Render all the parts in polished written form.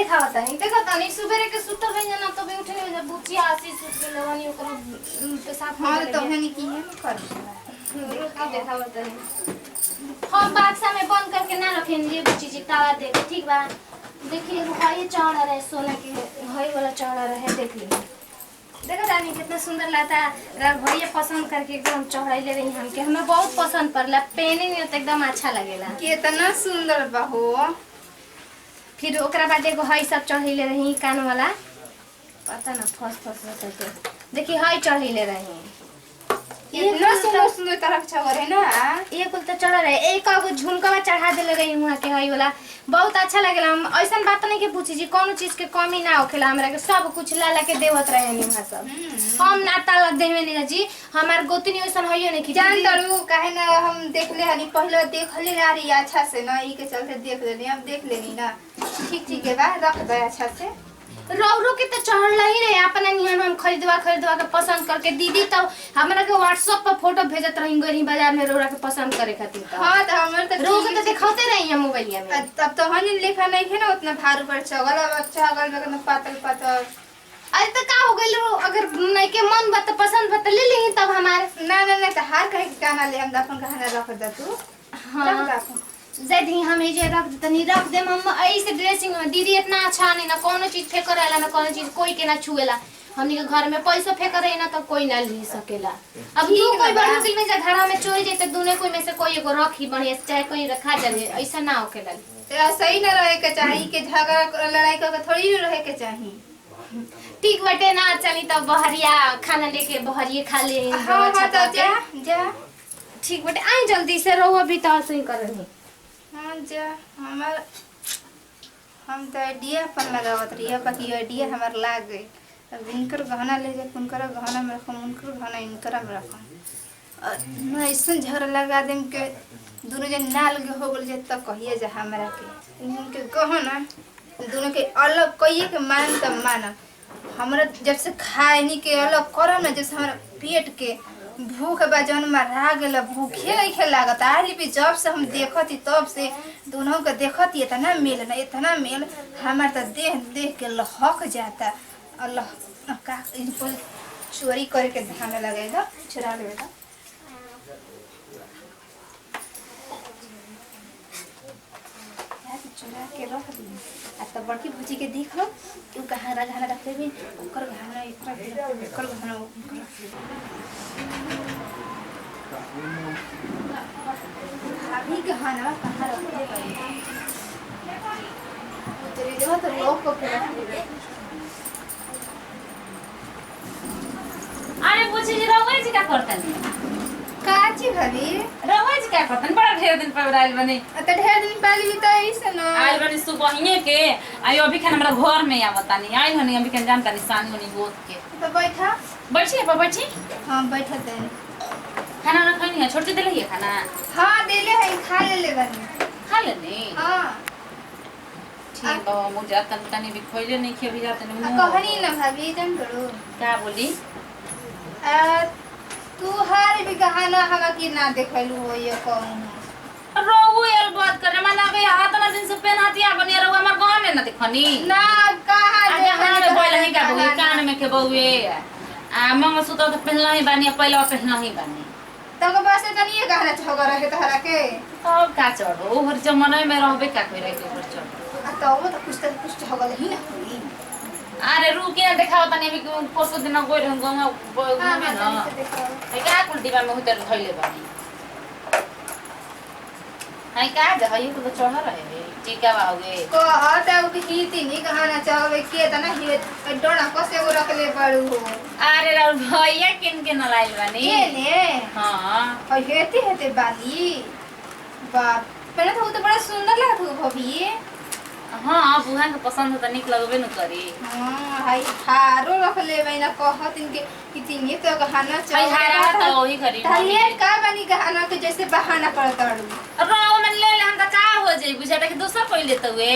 दिखावता है देखो तनी सुबेरे के सुतल रही ना तो भी उठने में बुची आसी सुत के लवनी ओकरा पेशाब हां तो हनी की है कर दिखावता है हम बाक्सा में बंद करके ना रखेंगे बुची जी ताला दे के ठीक बा देखिए वो ये चौड़ा रहे सोना के हई वाला चौड़ा रहे देख लीजिए देखो रानी कितना सुंदर लगता है भैया पसंद करके एकदम चढ़ाई ले रही हमके हमें बहुत पसंद पड़ला पहने में तो एकदम अच्छा लगेला कितना सुंदर बा हो। फिर ओकरा बाद एगो हई सब चढ़ी ले रही कान वाला पता ना फस रहते देखिए हई चढ़ी ले रही इतना सुंदर सुंदर तरह छवर है ना ये कुल तो चढ़ा रहे एक को झुमका में चढ़ा देले रही वहां के हई वाला बहुत अच्छा लगेला हम ऐसा बात नहीं के पूछी जी कोनो चीज के कमी ना होखेला हमरा के सब कुछ ला के देवत रहे नी वहां सब हम नाता लग देवे नी जी हमार गोतनी वैसन हइयो नहीं कि जान तरू काहे ना हम देख ले हनी पहले देख ले रही अच्छा से ना ई के चलते देख लेनी अब देख लेनी ना ठीक है बा रख दे अच्छा से रौरो के तो चढ़ला ही रहे अपना निहन हम खरीदवा के पसंद करके दीदी तो हमरा के व्हाट्सएप पर फोटो भेजत रही गरी बाजार में रौरा के पसंद करे खातिर तो हां तो हमर तो रोज तो दिखाते रही है मोबाइल में तब तो हनी लिखा नहीं है ना उतना भार पर चगल अब चगल में कितना पातल अरे तो का हो गइल अगर नहीं के मन बत पसंद बत ले ली तब हमारे ना तो हार कहे गाना ले हम अपन गाना रख दे तू हां जदी हम ये रख तनी रख दे हम ऐसे ड्रेसिंग में दीदी इतना अच्छा नहीं ना कोनो चीज फेंक रहला ना कोनो चीज कोई के ना छुएला हमनी के घर में पैसा फेंक रही ना तो कोई ना ली सकेला अब तू कोई बड़ मुश्किल में जा घर में चोरी जेते दुने कोई में से कोई एगो रखी बढ़िया चाहे कोई रखा जाए ऐसा ना होकेला तो सही ना रहे के चाहिए के झगड़ा लड़ाई करके थोड़ी रहे के चाहिए ठीक बटे ना चली तब बहरिया खाना लेके बहरिए खा ले हां तो जा ठीक बटे आई जल्दी से रहो अभी तो सही कर रही हां जा हम तो आइडिया पर लगावत रही बाकी आइडिया हमार लाग गई अब इनकर गहना ले जा उनकर गहना में रखम उनकर गहना इनकर में रखम ना ऐसा झगड़ा लगा देम के दोनों जन नाल के हो गेल जे तब कहिए जा हमरा के इनके गहना दोनों के अलग कहिए के मान त मान हमरा जब से खाए नी के अलग करम ना जैसे हमरा पेट के भूख बा जन मरा गेल भूखे नहीं खे लागत आरी भी जब से हम देखती तब से दोनों के देखती इतना मेल हमार तो देख के लहक जाता अल्लाह का इनको चोरी करे के ध्यान लगेगा चुरा लेगा चुरा के रख दी आ तब बड़की भूजी के देख लो तू कहाँ घाना रखते भी ओकर घाना एकर घाना भाभी के घाना कहाँ रखते तेरे देखो तो लोग को अरे पूछी जी रहुआ जी क्या करतन काची भाभी रहुआ जी क्या करतन बड़ा ढेर दिन पर आइल बनी त ढेर दिन पहले भी तो ऐसे न आइल बनी सुबहिए के आयो अभी खान हमरा घर में आवता नहीं आइल हनी अभी खान जानता नहीं सानी होनी गोद के तो बैठा बैठी पर बैठी हां बैठा दे खाना ना खानी है छोटी दे ले खाना हां देले है खा ले बनी खा लेनी हां ठीक है मुझे तनी भी खोइले नहीं खे भी जाते नहीं कहनी न भाभी जन करो क्या बोली तू हर भी गहना हवा की ना देखलू हो ये कहूं रोहु यार बात करे माना के हाथ ना दिन से पहनातिया बनी रहो हमर गांव में ना देखनी ना कहा आगे हां में बोल नहीं का बोली कान में के बउए आ मंग सुतो तो पहला ही बानी पहला पहला ही बानी तब बस तनी ये गहना छगो रहे तहरा के अब का चढ़ो हर जमाना में रहबे का कोई रहे के ऊपर चढ़ तो कुछ छगो ही ना होई अरे रुके ना देखाओ तनी अभी परसो दिन गई रहूं में ना है का कुलटी में उतर धइले बानी है का जहई तो चढ़ रहे टीका बाओगे कहत अब ही तीनी गहना चाहबे के तना ही डोना कसे गो रख ले पड़ू हो अरे रे भैया किन के न लाइल बानी के ने हां और हेते बाली बाप पहले तो बड़ा सुंदर लगत हो भाभी हां बुहा के पसंद होता निक लगबे न करी हां हाई हारो रख ले मैंने कहत इनके कितनी तो गहना भाई हारा तो वही करी तालिए का बनी गहना के जैसे बहाना करताड़ू राव में ले ले हम त का हो जाई बुझाटा के दूसरा कोई लेत हुए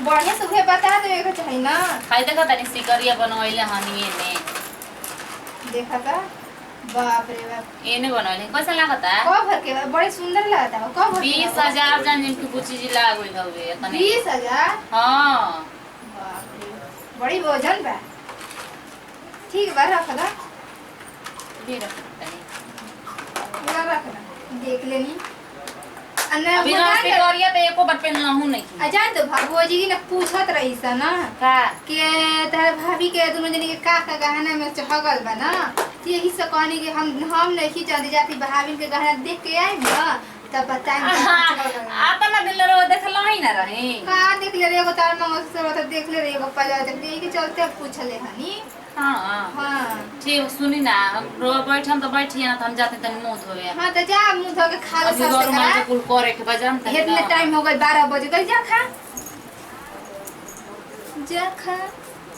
बढ़िया से उहे बता देवे के चाहिए ना खाई देखा तनी सिकरिया बनवाइले हनी ने देखा था बाप रे बाप एने बनवाइले कैसा लागता कब भर के बड़े सुंदर लगता है कब 20,000 जान जिनकी कुछ जी लागल हवे तनी 20,000 हां वजन बा। ठीक बा रख ला। दे रख तनी रख ला देख लेनी। अन्ना अभी ना पे करिया तो एको बार पहनना हूं नहीं अच्छा तो भागोजी की ना पूछत रही सा ना का के तार भाभी के दोनों जने के का गहना में चहगल बा ना तो यही से कहनी कि हम नहीं चली जाती भाभी के गहना देख के आई ना तब बताएं आता ना दिल रो देखला ही ना रही का देख ले रे एगो तार मंगलसूत्र तो देख ले रे एगो पजा देख ले के चलते पूछले हनी। हां हां ठीक सुनी ना हम रो बैठम तो बैठिए ना तो हम जाते तनी मुंह धोवे हां तो जा मुंह धो के खा ले अभी घर में तो कुल करे के बजान तनी इतने टाइम हो गए 12 बज गए जा खा जा खा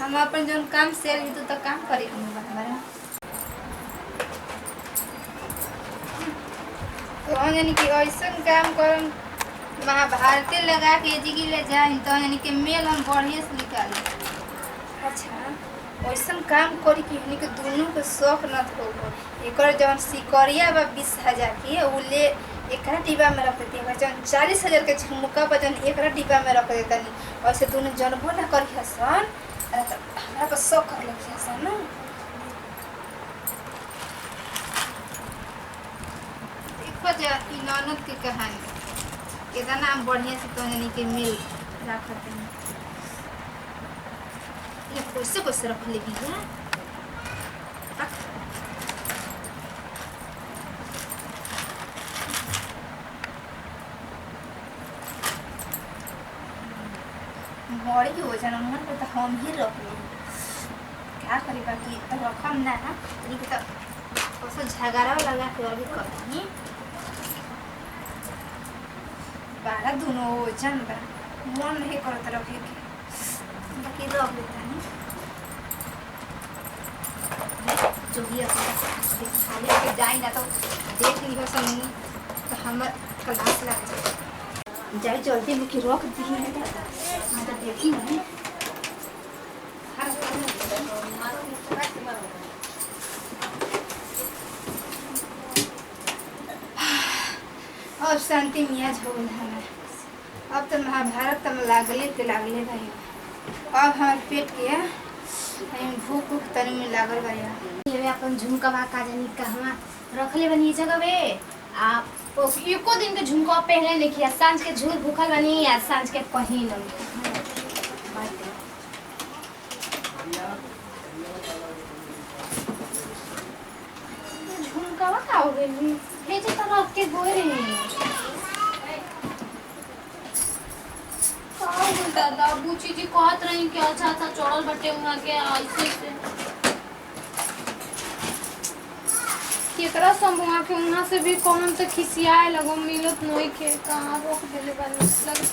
हम अपन जोन काम से भी तो काम करे हम हमारा तो यानी कि ऐसा काम करम महाभारती लगा के जिगी ले जाए तो यानी कि मेल हम बढ़िया से निकाली। अच्छा ऐसा काम करी कि यानी कि दोनों के शौक न हो एकर जौन सिकरिया बा 20,000 की उ ले एकरा डिब्बा में रख देती है जौन 40,000 के झुमका बा जौन एकरा डिब्बा में रख देता नहीं वैसे दोनों जनबो ना करी हसन हमरा पर शौक कर लगी हसन ना देखो जा ई ननद की कहानी केदा नाम बढ़िया से तो यानी कि मिल रखते हैं ये कैसे रख ले भी है बड़ी हो जाना मन पे तो हम ही रख ले क्या करी बाकी तो रखम ना लेकिन तो उसको झगड़ा लगा के अभी करनी बारा दोनों वजन बा मन नहीं करत रखे के बाकी रख लेता नहीं जो भी खाली के जाए ना तो देख ली बस तो हमर क्लास लग जाए जल्दी में कि रख दी है दादा तो देखी नहीं अब शांति मियाँ झोल है अब तो महाभारत तो लागले भाई अब हमारे पेट के भूख उख तनी में लागल भैया ये अपन झुमका बा का जानी कहवा रखले बनी जगह बे आ एको दिन के झुमका पहले नहीं किया सांझ के झूल भूखल बनी या सांझ के पहिन झुमका बा का हो गई भेजे तो रख के गोरे दादा बूची जी कहत रही कि अच्छा अच्छा चढ़ल बटे वहां के ऐसे से केकरा समूह के वहां से भी कौन तो खिसियाए लगो मिलत नहीं के कहां रोक देले बानी लग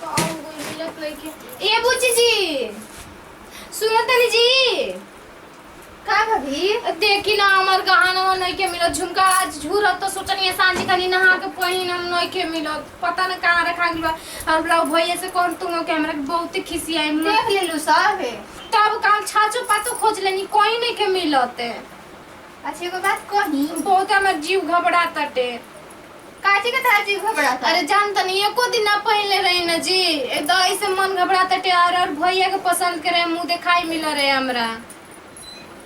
कौन कोई मिलत नहीं के ए बूची जी सुनो तनी जी का भाभी देखी ना हमर गहना नहीं के मिलत झुमका आज झूरत तो सोचनी सांझ खाली नहा के पहिन हम नहीं के मिलत पता न कहां रखा गइल और ब्लाउ भैया से कौन तुम के हमरा बहुत खिसियाए देख ले लो सब तब काम छाछो पातो खोज लेनी कोई नहीं के मिलत अच्छा एगो बात कही बहुत हमर जीव घबराता टे काची के तार जीव घबराता अरे जान तनी एको दिन ना पहले रही ना जी एकदम ऐसे मन घबराता टे और भैया के पसंद करे मुंह दिखाई मिल रहे हमरा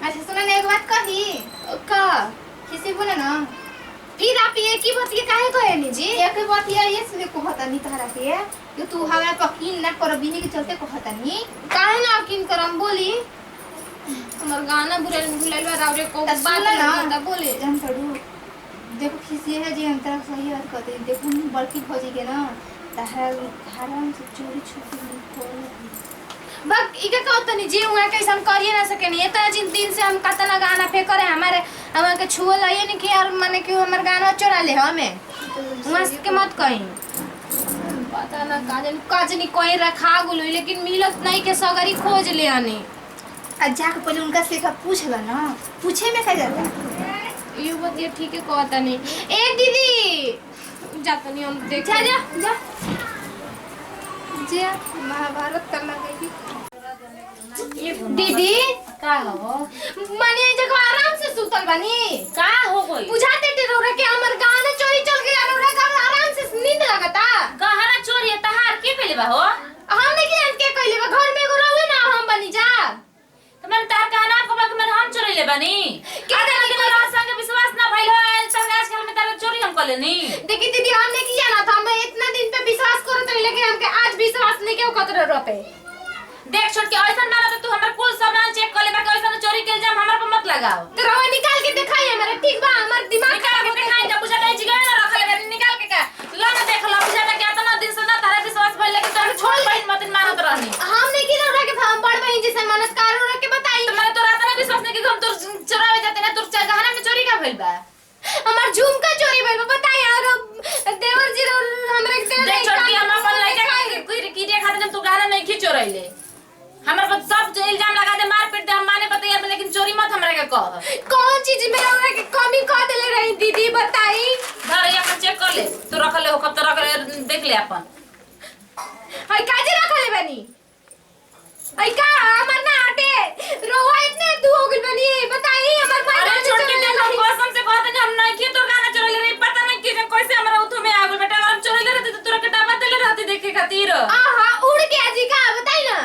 अच्छा सुना ना एक बात कही का किसी बोले ना फिर आप ये की बात के काहे कहनी जी एक बात ये इसलिए कहता नहीं तारा के कि तू हमरा पकीन ना कर बिनी के चलते कहता नहीं काहे ना किन करम बोली हमर गाना भुलाइल रावरे को बात ना बोले जान पड़ू देखो किसी है जी अंतर सही बात कहते देखो बड़की भौजी के ना तारा आराम से चोरी छुपी खोल बक इके कहतनी जी उहा कैसन करिए ना सकेनी इतना दिन से हम कतना गाना फेंक रहे हमारे के छुअल है नहीं कि और माने कि हमर गाना चोरा ले हमें उहा के मत कहीं पता ना काजनी कोई रखा गुलो लेकिन मिलत नहीं के सगरी खोज ले आनी आ जाके पहले उनका से का पूछ ला ना पूछे में क्या जाता ये बात ये ठीक है कहता नहीं ए दीदी जाता नहीं हम देख जा जा जा जे महाभारत करना गई दीदी का हो माने जगह आराम से सुतल बनी का हो गई बुझाते टेरोरा के हमर गाना चोरी चल गया रोरा का आराम से नींद लगता गहना चोरी है तहार के पहले बा हो हम नहीं जानत के कहले बा घर में एगो रहले ना बन तार कहना को बाकी मैं हम चोरी ले बनी आधा दिन रात संग विश्वास ना भइल हो संग आजकल में तारा चोरी हम कर लेनी। देखी दीदी हमने किया ना था, मैं इतना दिन पे विश्वास करत रही लेकिन हमके आज विश्वास नहीं क्यों कतर रुपए। देख छोड़ के ऐसा मारा तो तू हमर कुल सामान चेक कर ले बाकी ऐसा चोरी के इल्जाम हमर पर मत लगाओ। तो रवा निकाल के दिखाई है मेरा, ठीक बा हमर दिमाग निकाल के दिखाई जब बुझा नहीं जिगर ना रख ले निकाल के का लो ना देख लो बुझा ना क्या तना दिन से ना तारा विश्वास भइल लेकिन तोर छोड़ बहन मत मानत रहनी। हमने की रहा के हम बड़ बहन जैसे मनस्कार रख के बताई तो मैंने तो रात में विश्वास नहीं कि हम तोर चोरावे जाते ना तोर गहना में चोरी का भइल बा। हमार झुमका चोरी भइल बा बताई और देवर जी हमरे के देख छोड़ के हम अपन लइका कोई कीड़े खाते जब तू गहना नहीं खी चोरैले हमर पर सब इल्जाम लगा दे मार पीट दे हम माने पता यार लेकिन चोरी मत हमरा के कह। कौन चीज में हमरा के कमी कह देले रही दीदी बताई। धर ये अपन चेक कर ले तू रख ले हो कब तो रख ले देख ले अपन हई काजे रख ले बनी हई का हमर ना हटे रोवा इतने दू हो गइल बनी बताई हमर भाई। अरे छोड़ के देख हम कसम से कहत हम नहीं की तोर गाना चोरैले रे पता नहीं कि कैसे हमरा उठो में आ गइल बेटा हम चोरैले रहते तो तोरा के डाबा देले रहते देखे खातिर। आहा उड़ के आजी का बताई ना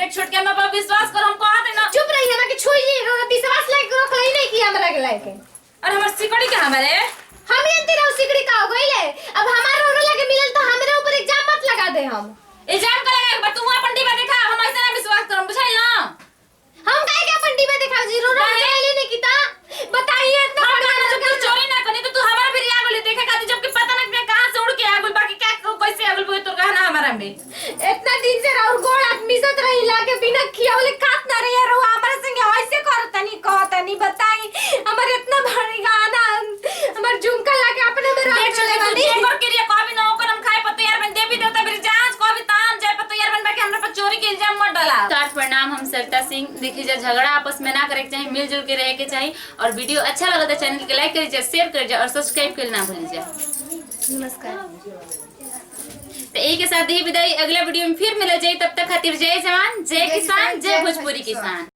देख छोड़ के हम पर विश्वास कर हम कहत ना चुप रही हमरा के छोई रो विश्वास लायक रख ले नहीं कि हमरा के लायक। अरे हमर सिकड़ी कहां बारे हम यंती रहो सिकड़ी का हो गइले अब हमार रोने लगे मिलल तो हमरे ऊपर एग्जाम मत लगा दे। हम इल्जाम का लगा तू अपन डिबा देखा हम ऐसे ना विश्वास करम बुझाइल ना हम काहे के अपन डिबा देखा जी रो ले नहीं कीता बताइए इतना हम जब तू चोरी ना करी तो तू हमारा भी आ गइल देखे खातिर जबकि पता नहीं मैं कहां से उड़ के आ गइल बाकी क्या कैसे आ गइल तो गहना हमारा में इतना दिन से और गोड़ आदमी सत रही लाके बिना खियावले काट ना रे यार हमरा संगे ऐसे करतनी कहतनी बताई हमर इतना भारी गाना हमर झुमका लाके अपने में रख चले वाली एक और के लिए कभी ना ओकर हम खाए पते यार बन देवी देवता मेरी जांच को भी ताम जाए पते यार बन बाकी हमरा पर चोरी के इल्जाम मत डाला। स्टार्ट प्रणाम हम सरिता सिंह। देखिए जा झगड़ा आपस में ना करे के चाहिए मिलजुल के रहे के चाहिए और वीडियो अच्छा लगा तो चैनल के लाइक करिए शेयर करिए और सब्सक्राइब करना ना भूलिए। नमस्कार। तो एक के साथ ही विदाई अगला वीडियो में फिर मिल जाए तब तक खातिर जय जवान जय किसान जय भोजपुरी किसान।